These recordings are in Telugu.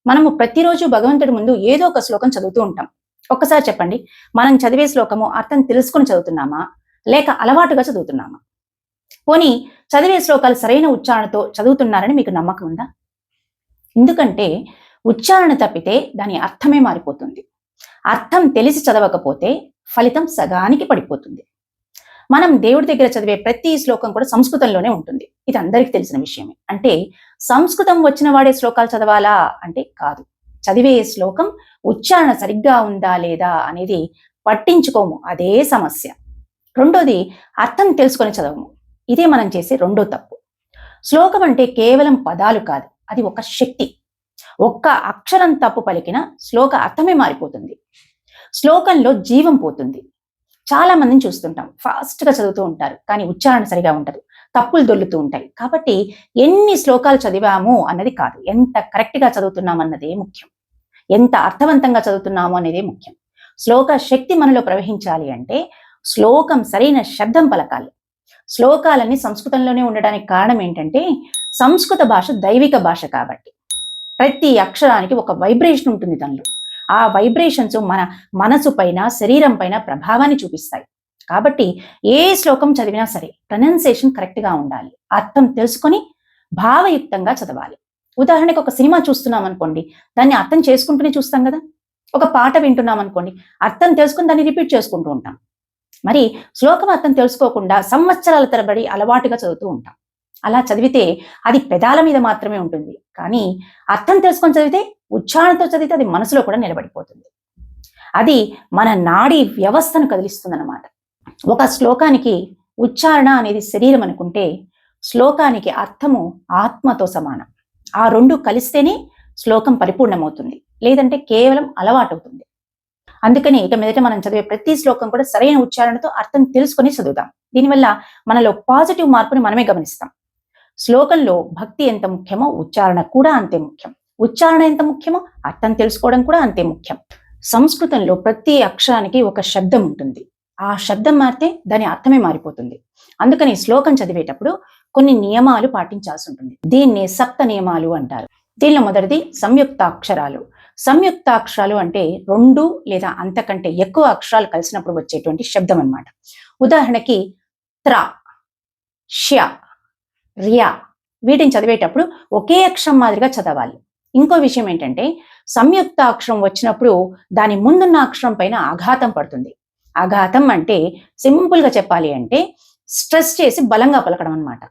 మనము ప్రతిరోజు భగవంతుడి ముందు ఏదో ఒక శ్లోకం చదువుతూ ఉంటాం. ఒక్కసారి చెప్పండి, మనం చదివే శ్లోకము అర్థం తెలుసుకొని చదువుతున్నామా? లేక అలవాటుగా చదువుతున్నామా? పోనీ చదివే శ్లోకాలు సరైన ఉచ్చారణతో చదువుతున్నారని మీకు నమ్మకం ఉందా? ఎందుకంటే ఉచ్చారణ తప్పితే దాని అర్థమే మారిపోతుంది. అర్థం తెలిసి చదవకపోతే ఫలితం సగానికి పడిపోతుంది. మనం దేవుడి దగ్గర చదివే ప్రతి శ్లోకం కూడా సంస్కృతంలోనే ఉంటుంది. ఇది అందరికీ తెలిసిన విషయమే. అంటే సంస్కృతం వచ్చిన వాడే శ్లోకాలు చదవాలా అంటే కాదు. చదివే శ్లోకం ఉచ్చారణ సరిగ్గా ఉందా లేదా అనేది పట్టించుకోము, అదే సమస్య. రెండోది, అర్థం తెలుసుకొని చదవము. ఇదే మనం చేసే రెండో తప్పు. శ్లోకం అంటే కేవలం పదాలు కాదు, అది ఒక శక్తి. ఒక్క అక్షరం తప్పు పలికిన శ్లోక అర్థమే మారిపోతుంది. శ్లోకంలో జీవం పోతుంది. చాలా మందిని చూస్తుంటాం, ఫాస్ట్ గా చదువుతూ ఉంటారు, కానీ ఉచ్చారణ సరిగా ఉండదు, తప్పులు దొల్లుతూ ఉంటాయి. కాబట్టి ఎన్ని శ్లోకాలు చదివాము అన్నది కాదు, ఎంత కరెక్ట్ గా చదువుతున్నాం అన్నదే ముఖ్యం. ఎంత అర్థవంతంగా చదువుతున్నాము అనేదే ముఖ్యం. శ్లోక శక్తి మనలో ప్రవహించాలి అంటే శ్లోకం సరైన శబ్దం పలకాలి. శ్లోకాలన్నీ సంస్కృతంలోనే ఉండడానికి కారణం ఏంటంటే సంస్కృత భాష దైవిక భాష కాబట్టి ప్రతి అక్షరానికి ఒక వైబ్రేషన్ ఉంటుంది దానిలో. ఆ వైబ్రేషన్స్ మన మనసు పైన, శరీరం పైన ప్రభావాన్ని చూపిస్తాయి. కాబట్టి ఏ శ్లోకం చదివినా సరే ప్రొనౌన్సియేషన్ కరెక్ట్ గా ఉండాలి, అర్థం తెలుసుకొని భావయుక్తంగా చదవాలి. ఉదాహరణకు ఒక సినిమా చూస్తున్నాం అనుకోండి, దాన్ని అర్థం చేసుకుంటూనే చూస్తాం కదా. ఒక పాట వింటున్నాం అనుకోండి, అర్థం తెలుసుకుని దాన్ని రిపీట్ చేసుకుంటూ ఉంటాం. మరి శ్లోకం అర్థం తెలుసుకోకుండా సంవత్సరాల తరబడి అలవాటుగా చదువుతూ ఉంటాం. అలా చదివితే అది పెదాల మీద మాత్రమే ఉంటుంది, కానీ అర్థం తెలుసుకొని చదివితే, ఉచ్చారణతో చదివితే అది మనసులో కూడా నిలబడిపోతుంది. అది మన నాడీ వ్యవస్థను కదిలిస్తుందన్నమాట. ఒక శ్లోకానికి ఉచ్చారణ అనేది శరీరం అనుకుంటే, శ్లోకానికి అర్థము ఆత్మతో సమానం. ఆ రెండు కలిస్తేనే శ్లోకం పరిపూర్ణమవుతుంది, లేదంటే కేవలం అలవాటవుతుంది. అందుకని ఇక మీదట మనం చదివే ప్రతి శ్లోకం కూడా సరైన ఉచ్చారణతో అర్థం తెలుసుకొని చదువుతాం. దీనివల్ల మనలో పాజిటివ్ మార్పుని మనమే గమనిస్తాం. శ్లోకంలో భక్తి ఎంత ముఖ్యమో ఉచ్చారణ కూడా అంతే ముఖ్యం. ఉచ్చారణ ఎంత ముఖ్యమో అర్థం తెలుసుకోవడం కూడా అంతే ముఖ్యం. సంస్కృతంలో ప్రతి అక్షరానికి ఒక శబ్దం ఉంటుంది. ఆ శబ్దం మారితే దాని అర్థమే మారిపోతుంది. అందుకని శ్లోకం చదివేటప్పుడు కొన్ని నియమాలు పాటించాల్సి ఉంటుంది. దీన్ని సప్త నియమాలు అంటారు. దీనిలో మొదటిది సంయుక్తాక్షరాలు. సంయుక్తాక్షరాలు అంటే రెండు లేదా అంతకంటే ఎక్కువ అక్షరాలు కలిసినప్పుడు వచ్చేటువంటి శబ్దం అన్నమాట. ఉదాహరణకి త్ర, ష్య, ర్య, వీటిని చదివేటప్పుడు ఒకే అక్షరం మాదిరిగా చదవాలి. ఇంకో విషయం ఏంటంటే సంయుక్త అక్షరం వచ్చినప్పుడు దాని ముందున్న అక్షరం పైన ఆఘాతం పడుతుంది. ఆఘాతం అంటే సింపుల్ గా చెప్పాలి అంటే స్ట్రెస్ చేసి బలంగా పలకడం అన్నమాట.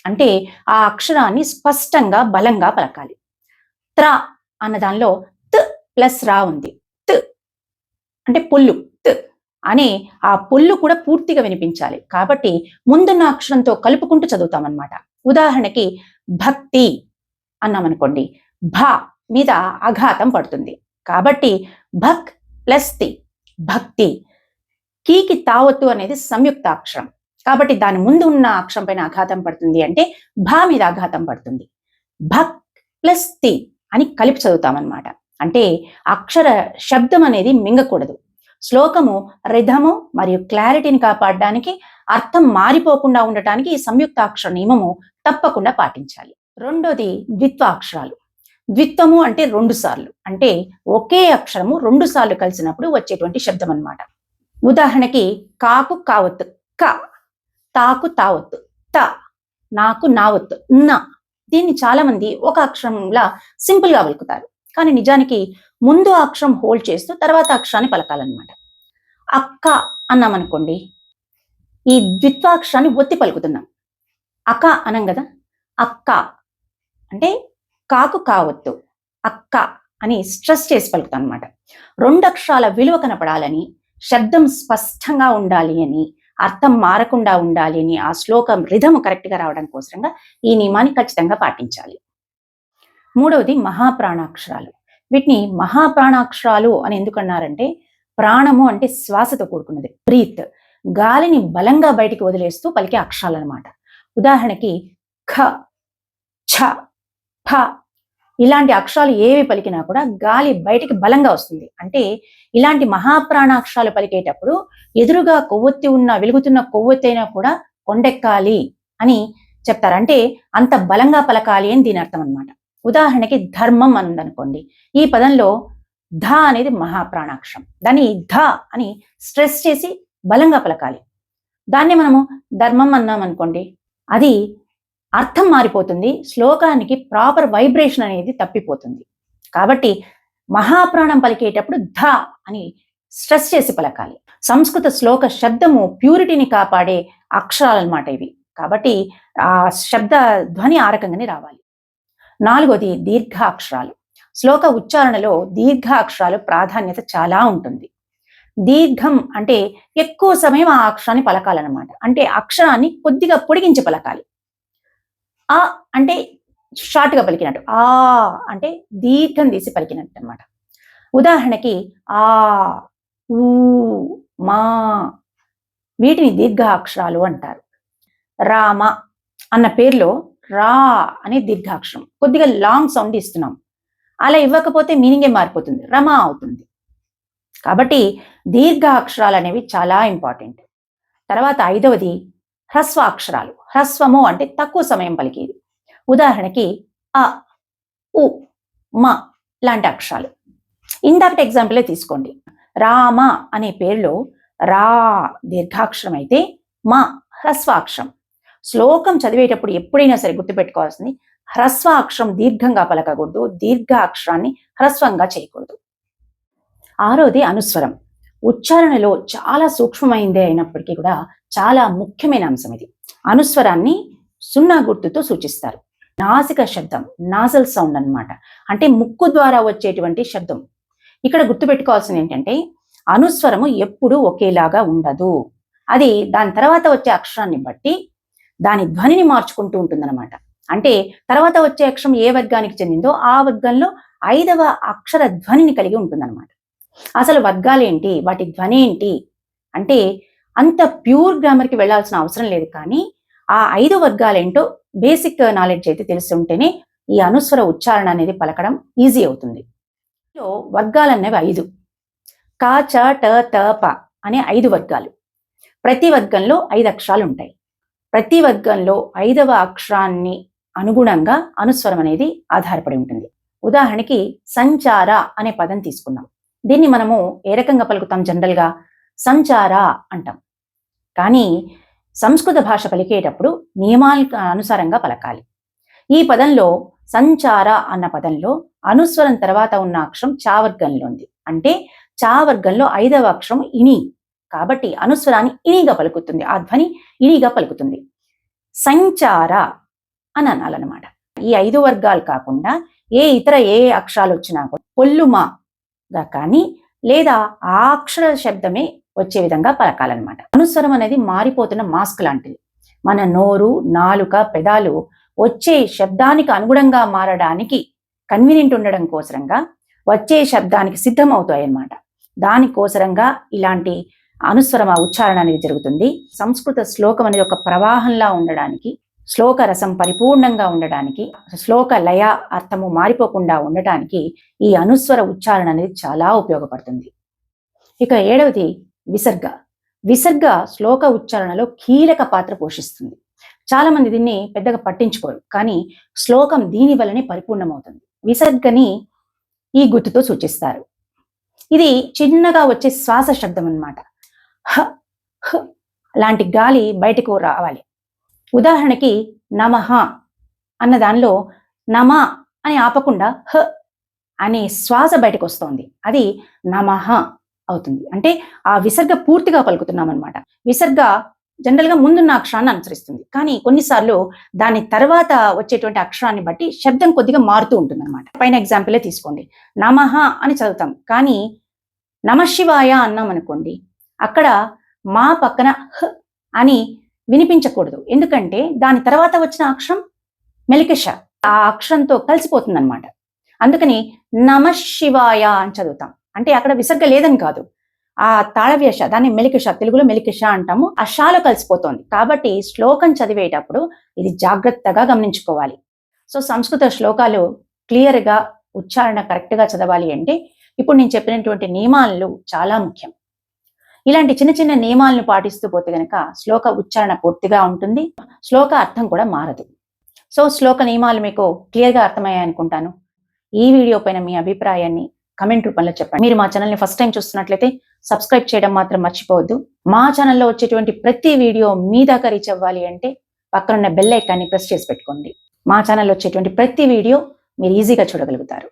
అంటే ఆ అక్షరాన్ని స్పష్టంగా బలంగా పలకాలి. త్ర అన్న దానిలో త్ ప్లస్ రా ఉంది. త్ అంటే పుల్లు, త్ అనే ఆ పుల్లు కూడా పూర్తిగా వినిపించాలి. కాబట్టి ముందున్న అక్షరంతో కలుపుకుంటూ చదువుతామన్నమాట. ఉదాహరణకి భక్తి అన్నామనుకోండి, భ మీద ఆఘాతం పడుతుంది. కాబట్టి భక్ ప్లస్ తి, భక్తి. కీకి తావత్తు అనేది సంయుక్త అక్షరం, కాబట్టి దాని ముందు ఉన్న అక్షరం పైన ఆఘాతం పడుతుంది అంటే భా మీద ఆఘాతం పడుతుంది. భక్ ప్లస్ తి అని కలిపి చదువుతామన్నమాట. అంటే అక్షర శబ్దం అనేది మింగకూడదు. శ్లోకము రిధము మరియు క్లారిటీని కాపాడడానికి, అర్థం మారిపోకుండా ఉండటానికి ఈ సంయుక్తాక్షర నియమము తప్పకుండా పాటించాలి. రెండోది ద్విత్వాక్షరాలు. ద్విత్వము అంటే రెండు సార్లు, అంటే ఒకే అక్షరము రెండు సార్లు కలిసినప్పుడు వచ్చేటువంటి శబ్దం అన్నమాట. ఉదాహరణకి కాకు కావత్తు క, తాకు తావత్తు త, నాకు నావత్తు న. దీన్ని చాలా మంది ఒక అక్షరంలా సింపుల్ గా పలుకుతారు, కానీ నిజానికి ముందు అక్షరం హోల్డ్ చేస్తూ తర్వాత అక్షరాన్ని పలకాలన్నమాట. అక్క అన్నామనుకోండి, ఈ ద్విత్వాక్షరాన్ని ఒత్తి పలుకుతున్నాం. అక్క అనం కదా, అక్క అంటే కాకు కావత్తు అక్క అని స్ట్రెస్ చేసి పలుకుతాం అనమాట. రెండు అక్షరాల విలువ కనపడాలని, శబ్దం స్పష్టంగా ఉండాలి అని, అర్థం మారకుండా ఉండాలి అని, ఆ శ్లోకం రిధం కరెక్ట్ గా రావడం కోసంగా ఈ నియమాన్ని ఖచ్చితంగా పాటించాలి. మూడవది మహాప్రాణాక్షరాలు. వీటిని మహాప్రాణాక్షరాలు అని ఎందుకన్నారంటే, ప్రాణము అంటే శ్వాసతో కూడుకున్నది, బ్రీత్, గాలిని బలంగా బయటికి వదిలేస్తూ పలికే అక్షరాలు అనమాట. ఉదాహరణకి ఖ, ఛ, ఫ ఇలాంటి అక్షరాలు ఏవి పలికినా కూడా గాలి బయటికి బలంగా వస్తుంది. అంటే ఇలాంటి మహాప్రాణాక్షరాలు పలికేటప్పుడు ఎదురుగా కొవ్వొత్తి ఉన్న, వెలుగుతున్న కొవ్వొత్తి అయినా కూడా కొండెక్కాలి అని చెప్తారు. అంటే అంత బలంగా పలకాలి అని దీని అర్థం అనమాట. ఉదాహరణకి ధర్మం అని ఉందనుకోండి, ఈ పదంలో ధ అనేది మహాప్రాణాక్షరం, దాన్ని ధ అని స్ట్రెస్ చేసి బలంగా పలకాలి. దాన్ని మనము ధర్మం అన్నాం అనుకోండి, అది అర్థం మారిపోతుంది, శ్లోకానికి ప్రాపర్ వైబ్రేషన్ అనేది తప్పిపోతుంది. కాబట్టి మహాప్రాణం పలికేటప్పుడు ధ అని స్ట్రెస్ చేసి పలకాలి. సంస్కృత శ్లోక శబ్దము ప్యూరిటీని కాపాడే అక్షరాలు అన్నమాట ఇవి. కాబట్టి ఆ శబ్ద ధ్వని ఆ రకంగానే రావాలి. 4వది దీర్ఘాక్షరాలు. శ్లోక ఉచ్చారణలో దీర్ఘాక్షరాలు ప్రాధాన్యత చాలా ఉంటుంది. దీర్ఘం అంటే ఎక్కువ సమయం ఆ అక్షరాన్ని పలకాలన్నమాట. అంటే అక్షరాన్ని కొద్దిగా పొడిగించి పలకాలి. ఆ అంటే షార్ట్గా పలికినట్టు, ఆ అంటే దీర్ఘం తీసి పలికినట్టు అనమాట. ఉదాహరణకి ఆ, ఊ, మా, వీటిని దీర్ఘ అక్షరాలు అంటారు. రామ అన్న పేరులో రా అనే దీర్ఘాక్షరం, కొద్దిగా లాంగ్ సౌండ్ ఇస్తున్నాం. అలా ఇవ్వకపోతే మీనింగే మారిపోతుంది, రమ అవుతుంది. కాబట్టి దీర్ఘ అక్షరాలు అనేవి చాలా ఇంపార్టెంట్. తర్వాత 5వది హ్రస్వాక్షరాలు. హ్రస్వము అంటే తక్కువ సమయం పలికేది. ఉదాహరణకి అ, ఉ, మ లాంటి అక్షరాలు. ఇందాకటి ఎగ్జాంపులే తీసుకోండి. రామ అనే పేరులో రా దీర్ఘాక్షరం అయితే మా హ్రస్వాక్షరం. శ్లోకం చదివేటప్పుడు ఎప్పుడైనా సరే గుర్తుపెట్టుకోవాల్సింది, హ్రస్వాక్షరం దీర్ఘంగా పలకకూడదు, దీర్ఘాక్షరాన్ని హ్రస్వంగా చేయకూడదు. 6వది అనుస్వరం. ఉచ్చారణలో చాలా సూక్ష్మమైందే అయినప్పటికీ కూడా చాలా ముఖ్యమైన అంశం ఇది. అనుస్వరాన్ని 0 గుర్తుతో సూచిస్తారు. నాసిక శబ్దం, నాసల్ సౌండ్ అన్నమాట, అంటే ముక్కు ద్వారా వచ్చేటువంటి శబ్దం. ఇక్కడ గుర్తుపెట్టుకోవాల్సింది ఏంటంటే, అనుస్వరము ఎప్పుడూ ఒకేలాగా ఉండదు. అది దాని తర్వాత వచ్చే అక్షరాన్ని బట్టి దాని ధ్వనిని మార్చుకుంటూ ఉంటుందన్నమాట. అంటే తర్వాత వచ్చే అక్షరం ఏ వర్గానికి చెందిందో ఆ వర్గంలో 5వ అక్షర ధ్వనిని కలిగి ఉంటుందన్నమాట. అసలు వర్గాలేంటి, వాటి ధ్వని ఏంటి అంటే అంత ప్యూర్ గ్రామర్కి వెళ్లాల్సిన అవసరం లేదు. కానీ ఆ 5 వర్గాలేంటో బేసిక్ నాలెడ్జ్ అయితే తెలుసుంటేనే ఈ అనుస్వర ఉచ్చారణ అనేది పలకడం ఈజీ అవుతుంది. వర్గాలు అనేవి 5. క, చ, ట, త, ప అనే 5 వర్గాలు. ప్రతి వర్గంలో 5 అక్షరాలు ఉంటాయి. ప్రతి వర్గంలో 5వ అక్షరాన్ని అనుగుణంగా అనుస్వరం అనేది ఆధారపడి ఉంటుంది. ఉదాహరణకి సంచార అనే పదం తీసుకుందాం. దీన్ని మనము ఏ రకంగా పలుకుతాం? జనరల్గా సంచార అంటాం. కానీ సంస్కృత భాష పలికేటప్పుడు నియమాలకు అనుసారంగా పలకాలి. ఈ పదంలో సంచార అన్న పదంలో అనుస్వరం తర్వాత ఉన్న అక్షరం చావర్గంలో ఉంది. అంటే చావర్గంలో 5వ అక్షరం ఇని, కాబట్టి అనుస్వరాన్ని ఇనిగా పలుకుతుంది, ఆ ధ్వని ఇనిగా పలుకుతుంది. సంచార అని అనాలన్నమాట. ఈ 5 వర్గాలు కాకుండా ఇతర అక్షరాలు వచ్చినా పొల్లుమాగా కానీ లేదా ఆ అక్షర శబ్దమే వచ్చే విధంగా పలకాలన్నమాట. అనుస్వరం అనేది మారిపోతున్న మాస్క్ లాంటిది. మన నోరు, నాలుక, పెదాలు వచ్చే శబ్దానికి అనుగుణంగా మారడానికి కన్వీనియంట్ ఉండడం కోసరంగా వచ్చే శబ్దానికి సిద్ధమవుతాయి అన్నమాట. దానికోసరంగా ఇలాంటి అనుస్వరం ఉచ్చారణ అనేది జరుగుతుంది. సంస్కృత శ్లోకం అనేది ఒక ప్రవాహంలా ఉండడానికి, శ్లోక రసం పరిపూర్ణంగా ఉండడానికి, శ్లోక లయ అర్థము మారిపోకుండా ఉండటానికి ఈ అనుస్వర ఉచ్చారణ అనేది చాలా ఉపయోగపడుతుంది. ఇక 7వది విసర్గ. విసర్గ శ్లోక ఉచ్చారణలో కీలక పాత్ర పోషిస్తుంది. చాలా మంది దీన్ని పెద్దగా పట్టించుకోరు, కానీ శ్లోకం దీని వల్లనే పరిపూర్ణమవుతుంది. విసర్గని ఈ గుర్తుతో సూచిస్తారు. ఇది చిన్నగా వచ్చే శ్వాస శబ్దం అన్నమాట. హ హ లాంటి గాలి బయటకు రావాలి. ఉదాహరణకి నమః అన్న దానిలో నమ అని ఆపకుండా హ అనే శ్వాస బయటకు వస్తోంది, అది నమః అవుతుంది. అంటే ఆ విసర్గ పూర్తిగా పలుకుతున్నాం అనమాట. విసర్గ జనరల్గా ముందున్న అక్షరాన్ని అనుసరిస్తుంది, కానీ కొన్నిసార్లు దాని తర్వాత వచ్చేటువంటి అక్షరాన్ని బట్టి శబ్దం కొద్దిగా మారుతూ ఉంటుంది అనమాట. పైన ఎగ్జాంపులే తీసుకోండి. నమః అని చదువుతాం, కానీ నమశివాయ అన్నాం అనుకోండి, అక్కడ మా పక్కన హ అని వినిపించకూడదు. ఎందుకంటే దాని తర్వాత వచ్చిన అక్షరం మెలికష, ఆ అక్షరంతో కలిసిపోతుంది అనమాట. అందుకని నమశివాయ అని చదువుతాం. అంటే అక్కడ విసర్గ లేదని కాదు, ఆ తాళవ్యష, దాన్ని మెలికష, తెలుగులో మెలికష అంటాము, ఆ షాలో కలిసిపోతుంది. కాబట్టి శ్లోకం చదివేటప్పుడు ఇది జాగ్రత్తగా గమనించుకోవాలి. సో సంస్కృత శ్లోకాలు క్లియర్గా ఉచ్చారణ కరెక్ట్గా చదవాలి అంటే ఇప్పుడు నేను చెప్పినటువంటి నియమాలు చాలా ముఖ్యం. ఇలాంటి చిన్న చిన్న నియమాలను పాటిస్తూ పోతే గనక శ్లోక ఉచ్చారణ పూర్తిగా ఉంటుంది, శ్లోక అర్థం కూడా మారదు. సో శ్లోక నియమాలు మీకు క్లియర్గా అర్థమయ్యాయి అనుకుంటాను. ఈ వీడియో పైన మీ అభిప్రాయాన్ని కమెంట్ రూపంలో చెప్పండి. మీరు మా ఛానల్ని ఫస్ట్ టైం చూస్తున్నట్లయితే సబ్స్క్రైబ్ చేయడం మాత్రం మర్చిపోవద్దు. మా ఛానల్లో వచ్చేటువంటి ప్రతి వీడియో మీ దాకా రీచ్ అవ్వాలి అంటే పక్కనున్న బెల్ ఐకాన్ని ప్రెస్ చేసి పెట్టుకోండి. మా ఛానల్లో వచ్చేటువంటి ప్రతి వీడియో మీరు ఈజీగా చూడగలుగుతారు.